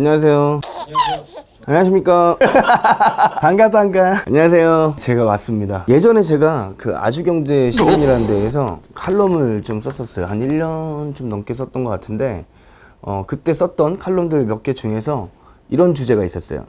안녕하세요. 안녕하십니까. 반가. 안녕하세요. 제가 왔습니다. 예전에 제가 그 아주경제 신문이라는 데에서 칼럼을 좀 썼었어요. 한 1년 좀 넘게 썼던 것 같은데, 그때 썼던 칼럼들 몇 개 중에서 이런 주제가 있었어요.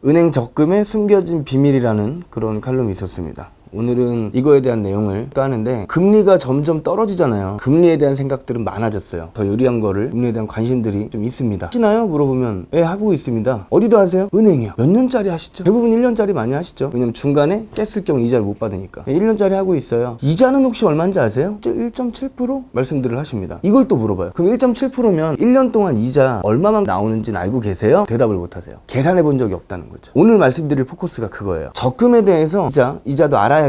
은행 적금의 숨겨진 비밀이라는 그런 칼럼이 있었습니다. 오늘은 이거에 대한 내용을 까는데, 금리가 점점 떨어지잖아요. 금리에 대한 생각들은 많아졌어요. 더 유리한 거를, 금리에 대한 관심들이 좀 있습니다. 하시나요? 물어보면 예, 하고 있습니다. 어디도 하세요? 은행이요. 몇 년짜리 하시죠? 대부분 1년짜리 많이 하시죠. 왜냐면 중간에 깼을 경우 이자를 못 받으니까. 1년짜리 하고 있어요. 이자는 혹시 얼마인지 아세요? 1.7% 말씀들을 하십니다. 이걸 또 물어봐요. 그럼 1.7%면 1년 동안 이자 얼마만 나오는지는 알고 계세요? 대답을 못 하세요. 계산해 본 적이 없다는 거죠. 오늘 말씀드릴 포커스가 그거예요. 적금에 대해서 이자도 알아야겠지만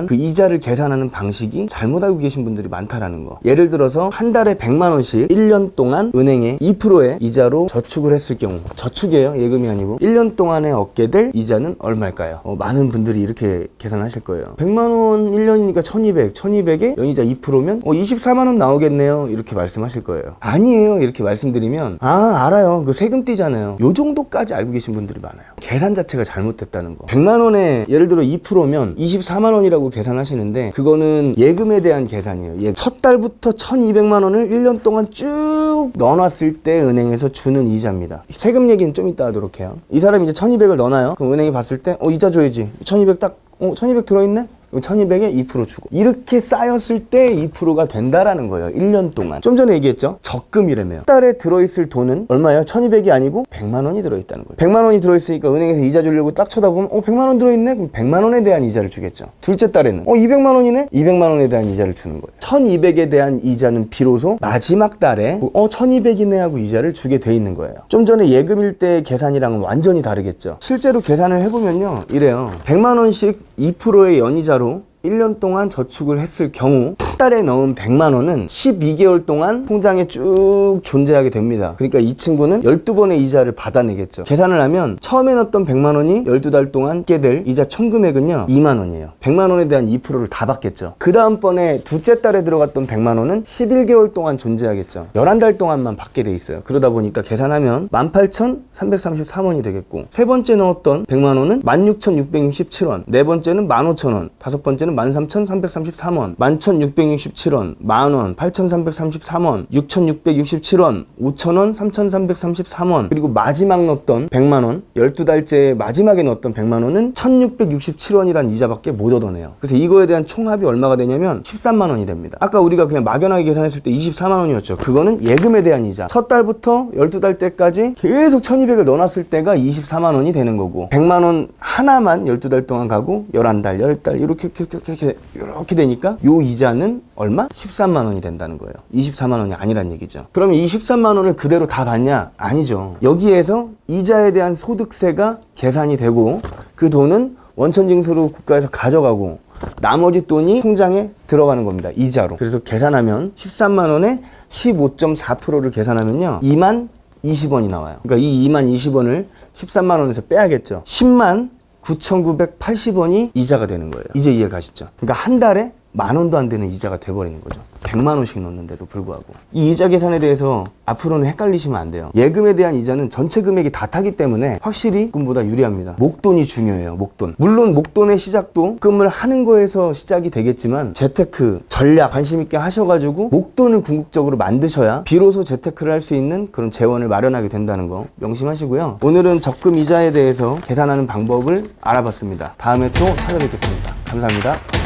그 이자를 계산하는 방식이 잘못 알고 계신 분들이 많다라는 거. 예를 들어서 한 달에 100만 원씩 1년 동안 은행에 2%의 이자로 저축을 했을 경우, 저축이에요. 예금이 아니고 1년 동안에 얻게 될 이자는 얼마일까요? 많은 분들이 이렇게 계산하실 거예요. 100만 원 1년이니까 1200에 연이자 2%면 24만 원 나오겠네요. 이렇게 말씀하실 거예요. 아니에요. 이렇게 말씀드리면 알아요. 그 세금 떼잖아요. 요 정도까지 알고 계신 분들이 많아요. 계산 자체가 잘못됐다는 거. 100만 원에 예를 들어 2%면 24만 원이라고 계산하시는데, 그거는 예금에 대한 계산이에요. 첫 달부터 1200만 원을 1년 동안 쭉 넣어놨을 때 은행에서 주는 이자입니다. 세금 얘기는 좀 이따 하도록 해요. 이 사람이 이제 1200을 넣어놔요. 그럼 은행이 봤을 때 이자 줘야지. 1200 딱 1200 들어있네? 1200에 2% 주고, 이렇게 쌓였을 때 2%가 된다라는 거예요. 1년 동안. 좀 전에 얘기했죠? 적금이라며요. 한 달에 들어있을 돈은 얼마예요? 1200이 아니고 100만 원이 들어있다는 거예요. 100만 원이 들어있으니까 은행에서 이자 주려고 딱 쳐다보면 100만 원 들어있네? 그럼 100만 원에 대한 이자를 주겠죠. 둘째 달에는 200만 원이네? 200만 원에 대한 이자를 주는 거예요. 1200에 대한 이자는 비로소 마지막 달에 1200이네 하고 이자를 주게 돼 있는 거예요. 좀 전에 예금일 때 계산이랑은 완전히 다르겠죠. 실제로 계산을 해보면요, 이래요. 100만 원씩 2%의 연이자로 1년 동안 저축을 했을 경우 한 달에 넣은 100만 원은 12개월 동안 통장에 쭉 존재하게 됩니다. 그러니까 이 친구는 12번의 이자를 받아내겠죠. 계산을 하면 처음에 넣었던 100만 원이 12달 동안 받게 될 이자 총 금액은요 2만 원이에요. 100만 원에 대한 2%를 다 받겠죠. 그 다음번에 둘째 달에 들어갔던 100만 원은 11개월 동안 존재하겠죠. 11달 동안만 받게 돼 있어요. 그러다 보니까 계산하면 18,333원이 되겠고, 세 번째 넣었던 100만 원은 16,667원, 네 번째는 15,000원, 다섯 번째는 13,333원, 11,667원, 만원, 8,333원, 6,667원, 5,000원, 3,333원, 그리고 마지막 넣었던 100만원, 12달째 마지막에 넣었던 100만원은 1,667원이란 이자밖에 못 얻어내요. 그래서 이거에 대한 총합이 얼마가 되냐면 13만 원이 됩니다. 아까 우리가 그냥 막연하게 계산했을 때 24만 원이었죠. 그거는 예금에 대한 이자. 첫 달부터 12달 때까지 계속 1200을 넣어놨을 때가 24만 원이 되는 거고, 100만 원 하나만 12달 동안 가고 11달, 10달 이렇게 되니까 요 이자는 얼마? 13만 원이 된다는 거예요. 24만 원이 아니란 얘기죠. 그러면 이 13만 원을 그대로 다 받냐? 아니죠. 여기에서 이자에 대한 소득세가 계산이 되고, 그 돈은 원천징수로 국가에서 가져가고 나머지 돈이 통장에 들어가는 겁니다. 이자로. 그래서 계산하면 13만 원에 15.4%를 계산하면요 2만 20원이 나와요. 그러니까 이 2만 20원을 13만 원에서 빼야겠죠. 10만 9,980원이 이자가 되는 거예요. 이제 이해 가시죠? 그러니까 한 달에 만 원도 안 되는 이자가 돼버리는 거죠. 100만 원씩 넣는데도 불구하고. 이 이자 계산에 대해서 앞으로는 헷갈리시면 안 돼요. 예금에 대한 이자는 전체 금액이 다 타기 때문에 확실히 금보다 유리합니다. 목돈이 중요해요. 목돈. 물론 목돈의 시작도 금을 하는 거에서 시작이 되겠지만, 재테크 전략 관심 있게 하셔가지고 목돈을 궁극적으로 만드셔야 비로소 재테크를 할 수 있는 그런 재원을 마련하게 된다는 거 명심하시고요. 오늘은 적금 이자에 대해서 계산하는 방법을 알아봤습니다. 다음에 또 찾아뵙겠습니다. 감사합니다.